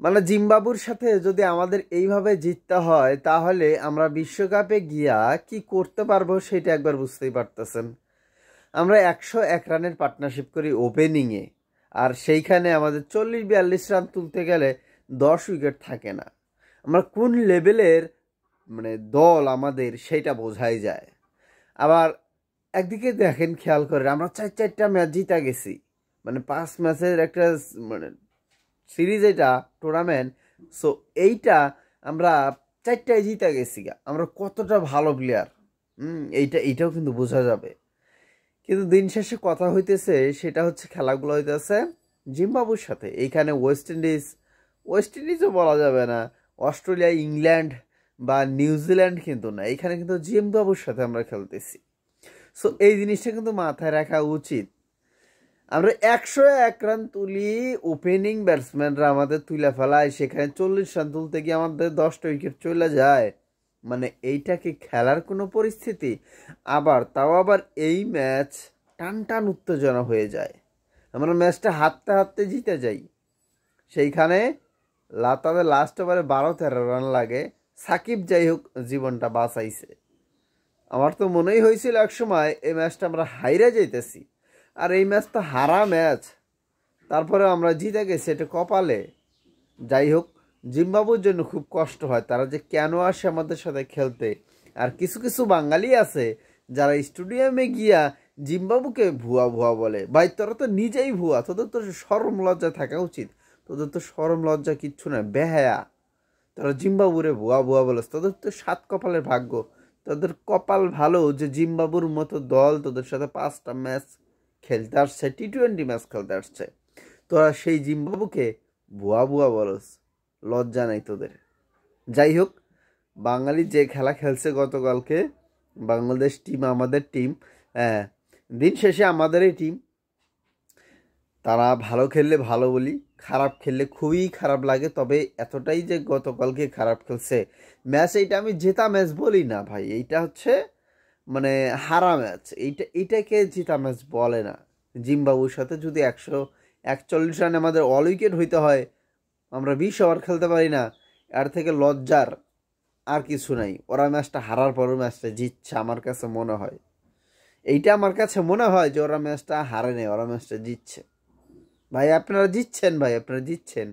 মানে জিম্বাবুর সাথে যদি আমাদের এইভাবে জিততে হয় তাহলে আমরা বিশ্বকাপে গিয়া কি করতে পারবো সেটা একবার বুঝতেই পারতেছেন। আমরা 101 রানের পার্টনারশিপ করি ওপেনিংয়ে, আর সেইখানে আমাদের 40-42 রান তুলতে গেলে 10 উইকেট থাকে না। আমরা কোন লেভেলের মানে দল আমাদের সেটা বোঝাই যায়। আবার একদিকে দেখেন, খেয়াল করে আমরা 4-4টা ম্যাচ জিতা গেছি, মানে 5 ম্যাচের একটা মানে সিরিজ, এটা টুর্নামেন্ট। সো এইটা আমরা 4টায় জিতা গেছি আমরা কতটা ভালো প্লেয়ার। এইটাও কিন্তু বোঝা যাবে। কিন্তু দিন শেষে কথা হইতেছে সেটা হচ্ছে খেলাগুলো হইতেছে জিম্বাবুর সাথে। এইখানে ওয়েস্ট ইন্ডিজও বলা যাবে না, অস্ট্রেলিয়া, ইংল্যান্ড বা নিউজিল্যান্ড কিন্তু না, এখানে কিন্তু জিম্বাবুর সাথে আমরা খেলতেছি। সো এই জিনিসটা কিন্তু মাথায় রাখা উচিত। আমরা 101 রান তুলি, ওপেনিং ব্যাটসম্যানরা আমাদের তুলে ফেলায়, সেখানে 40 রান তুলতে গিয়ে আমাদের 10টা উইকেট চলে যায়। মানে এইটা কি খেলার কোনো পরিস্থিতি? তাও আবার এই ম্যাচ টান টান উত্তেজনা হয়ে যায়, আমরা ম্যাচটা হারতে হারতে জিতে যাই। সেইখানে তাদের লাস্ট ওভারে 12-13 রান লাগে, সাকিব যাই হোক জীবনটা বাঁচাইছে। আমার তো মনেই হয়েছিল এক সময় এই ম্যাচটা আমরা হাইরে যাইতেছি, আর এই ম্যাচ তো হারা ম্যাচ, তারপরে আমরা জিতে গেছি, এটা কপালে। যাই হোক, জিম্বাবুর জন্য খুব কষ্ট হয়, তারা যে কেন আসে আমাদের সাথে খেলতে। আর কিছু কিছু বাঙালি আছে যারা স্টেডিয়ামে গিয়া জিম্বাবুকে ভুয়া ভুয়া বলে। ভাই তোরা তো নিজেই ভুয়া, তোদের তো শরম লজ্জা থাকা উচিত। তোদের তো শরম লজ্জা কিচ্ছু না, বেহায়া। তোরা জিম্বাবুরে ভুয়া ভুয়া বলেছ, তোদের তো 7 কপালের ভাগ্য। তোদের কপাল ভালো যে জিম্বাবুর মতো দল তোদের সাথে 5টা ম্যাচ খেলতে আসছে, টি-20 ম্যাচ খেলতে আসছে। তোরা সেই জিম্বাবুকে ভুয়া ভুয়া বলস, লজ্জা নাই তোদের। যাই হোক, বাঙালি যে খেলা খেলছে গতকালকে, বাংলাদেশ টিম, আমাদের টিম, হ্যাঁ, দিন শেষে আমাদেরই টিম। তারা ভালো খেললে ভালো বলি, খারাপ খেললে খুবই খারাপ লাগে। তবে এতটাই যে গতকালকে খারাপ খেলছে ম্যাচ, এইটা আমি জেতা ম্যাচ বলি না ভাই, এইটা হচ্ছে মানে হারা ম্যাচ। এইটাকে জেতা ম্যাচ বলে না। জিম্বাবুর সাথে যদি 141 রানে আমাদের অল উইকেট হইতে হয়, আমরা 20 ওভার খেলতে পারি না, এর থেকে লজ্জার আর কিছু নাই। ওরা ম্যাচটা হারার পরও ম্যাচটা জিতছে, আমার কাছে মনে হয়। এইটা আমার কাছে মনে হয় যে ওরা ম্যাচটা হারে নেই, ওরা ম্যাচটা জিতছে। ভাই আপনারা জিতছেন, ভাই আপনারা জিতছেন।